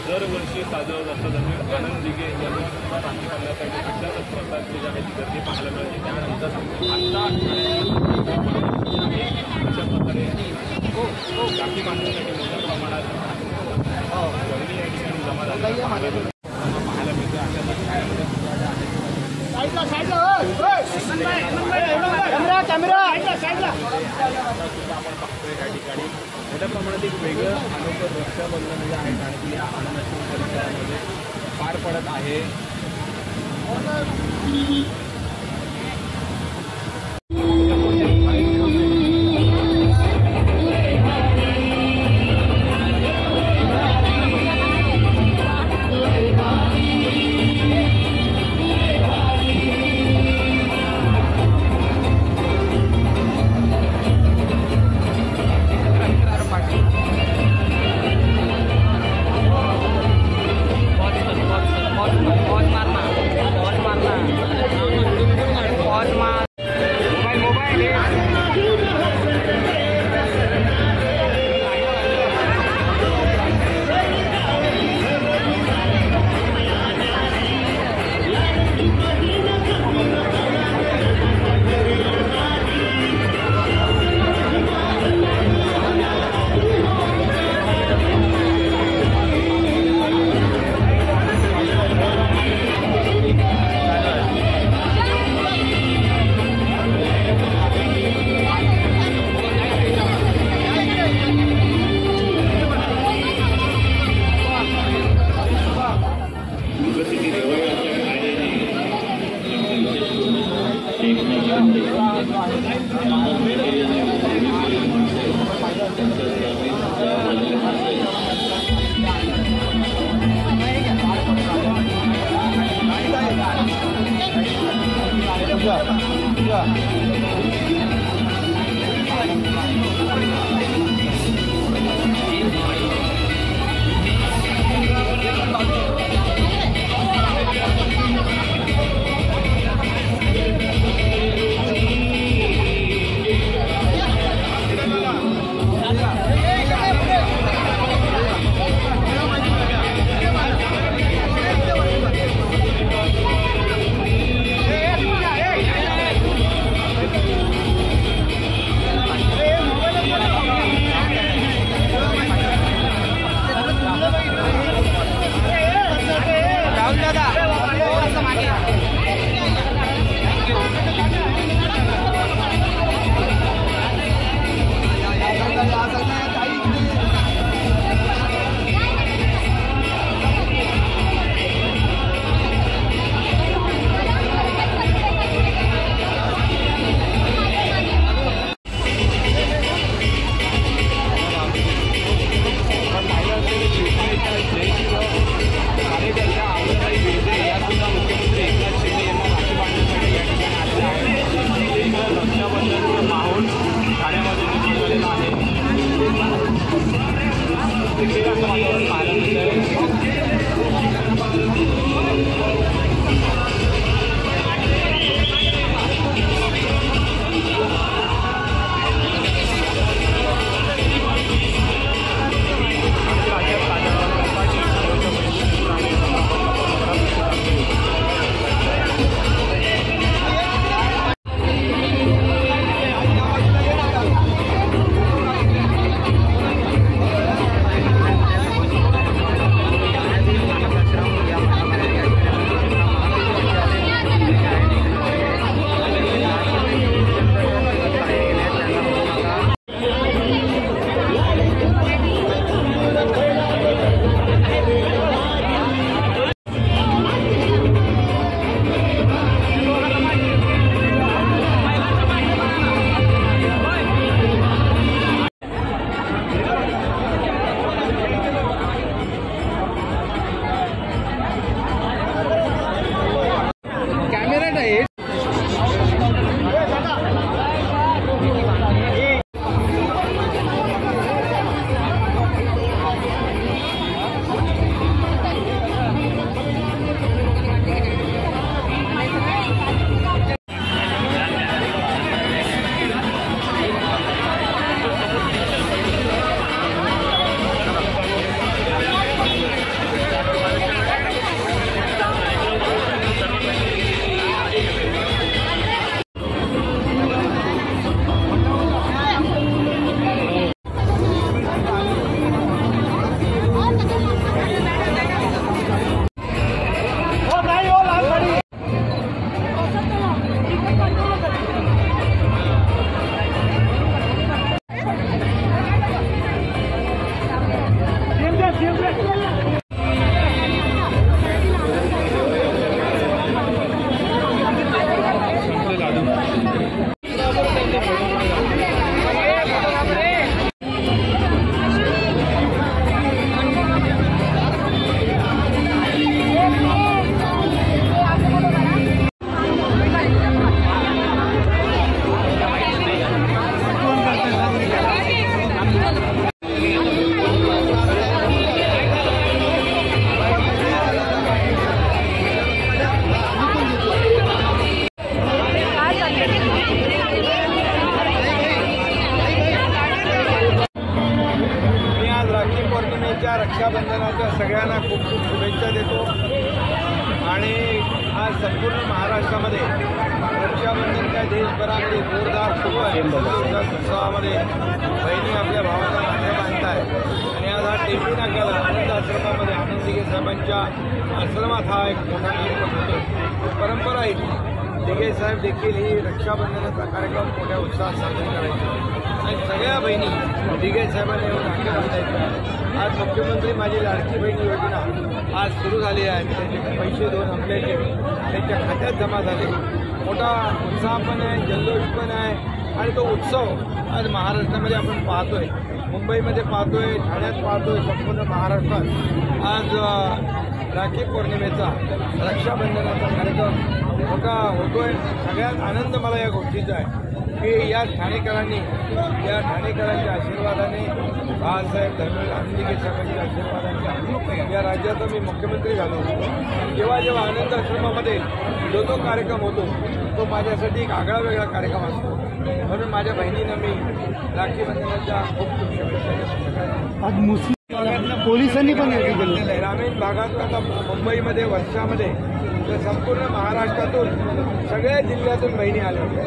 दरवर्षी साजरं जातं. आनंद दिघे यांनी राखी बांधण्यासाठी अशाच प्रकारची जी आहे ती गर्दी पाहायला मिळते. त्यानंतर अशा प्रकारे राखी बांधण्यासाठी मोठ्या प्रमाणात गर्दी या ठिकाणी जमा झाली पाहायला मिळते. आपण बघतोय त्या ठिकाणी मोठ्या प्रमाणात एक वेगळं अनोखं रक्षाबंधन जे आहे ठाण्यातील आनंदाच्या परिसरामध्ये पार पडत आहे. आजच्या रक्षाबंधनाच्या सगळ्यांना खूप खूप शुभेच्छा देतो आणि आज संपूर्ण महाराष्ट्रामध्ये रक्षाबंधन काय देशभरामध्ये जोरदार सुरू आहे. उत्सवामध्ये बहिणी आपल्या भावांना नाते बांधत आहे आणि आज हा टेंबी नाक्याला आनंद आश्रमामध्ये आनंद दिघे साहेबांच्या आश्रमात हा एक मोठा कार्यक्रम होतो. परंपरा आहे दिघे साहेब देखील ही रक्षाबंधनाचा कार्यक्रम मोठ्या उत्साहात साजरा करायचा आणि सगळ्या बहिणी दिघे साहेबांना येऊन नाते बांधायचे. आज मुख्यमंत्री माझी लाडकी बहीण योजना आज सुरू झाली आहे. त्याचे पैसे दोन आपल्याचे त्यांच्या खात्यात जमा झाले. मोठा उत्साह पण आहे, जल्लोष पण आहे आणि तो उत्सव आज महाराष्ट्रामध्ये आपण पाहतोय. मुंबईमध्ये पाहतोय, ठाण्यात पाहतोय, संपूर्ण महाराष्ट्रात आज राखी पौर्णिमेचा रक्षाबंधनाचा कार्यक्रम मोठा होतोय. सगळ्यात आनंद मला या गोष्टीचा आहे की या ठाणेकरांच्या आशीर्वादाने बाळासाहेब धर्मेंद्र आनंदीगे साहेबांच्या आशीर्वादाने या राज्याचा मी मुख्यमंत्री झालो. जेव्हा जेव्हा आनंद आश्रमामध्ये जो कार्यक्रम होतो तो माझ्यासाठी एक आगळा वेगळा कार्यक्रम असतो. म्हणून माझ्या बहिणींना मी राखी बंधनाच्या खूप खूप शुभेच्छा देतो. आज मुस्लिम पोलिसांनी पण केलेलं आहे. ग्रामीण भागात आता मुंबईमध्ये वर्षामध्ये तर संपूर्ण महाराष्ट्रातून सगळ्या जिल्ह्यातून बहिणी आल्या होत्या.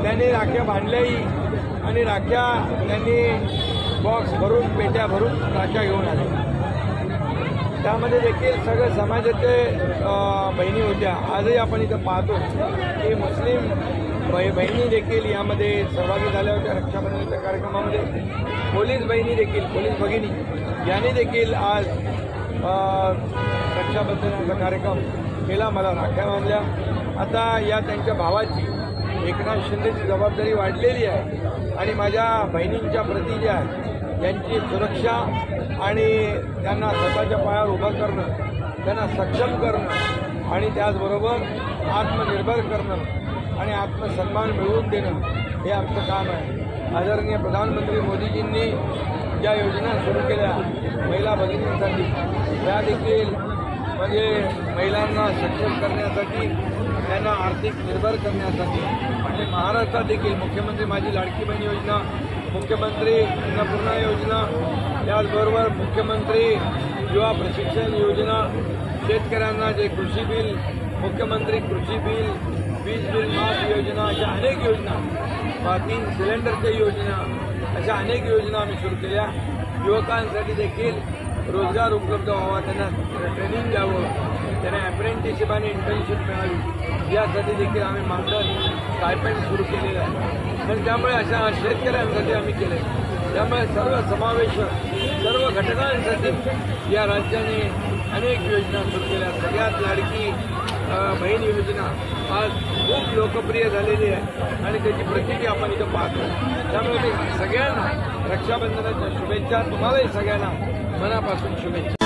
त्यांनी राख्या बांधल्याही आणि राख्या त्यांनी बॉक्स भरून पेट्या भरून राख्या घेऊन आल्या. त्यामध्ये देखील सगळ्या समाजाचे बहिणी होत्या. आजही आपण इथं पाहतो की मुस्लिम बहिणी देखील यामध्ये सहभागी झाल्या होत्या रक्षाबंधनाच्या कार्यक्रमामध्ये. पोलीस बहिणी देखील, पोलीस भगिनी यांनी देखील आज रक्षाबंधनाचा कार्यक्रम केला. मला राख्या बांधल्या. आता या त्यांच्या भावाची एकनाथ शिंदेची जबाबदारी वाढलेली आहे आणि माझ्या बहिणींच्या प्रती ज्या आहेत यांची सुरक्षा आणि त्यांना स्वतःच्या पायावर उभं करणं, त्यांना सक्षम करणं आणि त्याचबरोबर आत्मनिर्भर करणं आणि आत्मसन्मान मिळवून देणं हे आमचं काम आहे. आदरणीय प्रधानमंत्री मोदीजींनी ज्या योजना सुरू केल्या महिला भगिनींसाठी त्या देखील म्हणजे महिलांना सक्षम करण्यासाठी, त्यांना आर्थिक निर्भर करण्यासाठी आणि महाराष्ट्रात देखील मुख्यमंत्री माझी लाडकी बहीण योजना, मुख्यमंत्री अन्नपूर्णा योजना, त्याचबरोबर मुख्यमंत्री युवा प्रशिक्षण योजना, शेतकऱ्यांना जे कृषी बिल, मुख्यमंत्री कृषी बिल, वीज बिल माफ योजना, अशा अनेक योजना, 3 सिलेंडरच्या योजना, अशा अनेक योजना आम्ही सुरू केल्या. युवकांसाठी देखील रोजगार उपलब्ध व्हावा, त्यांना ट्रेनिंग द्यावं, त्यांना अप्रेंटिसशिप आणि इंटर्नशिप मिळावी यासाठी देखील आम्ही मानधन स्टायपेंड सुरू केलेलं आहे. आणि त्यामुळे अशा शेतकऱ्यांसाठी आम्ही केले. त्यामुळे सर्व समावेशक सर्व घटकांसाठी या राज्याने अनेक योजना सुरू केल्या. सगळ्यात लाडकी बहीण योजना आज खूप लोकप्रिय झालेली आहे आणि त्याची प्रचिती आपण इथं पाहतो. त्यामुळे मी सगळ्यांना रक्षाबंधनाच्या शुभेच्छा. तुम्हालाही सगळ्यांना मनापासून शुभेच्छा.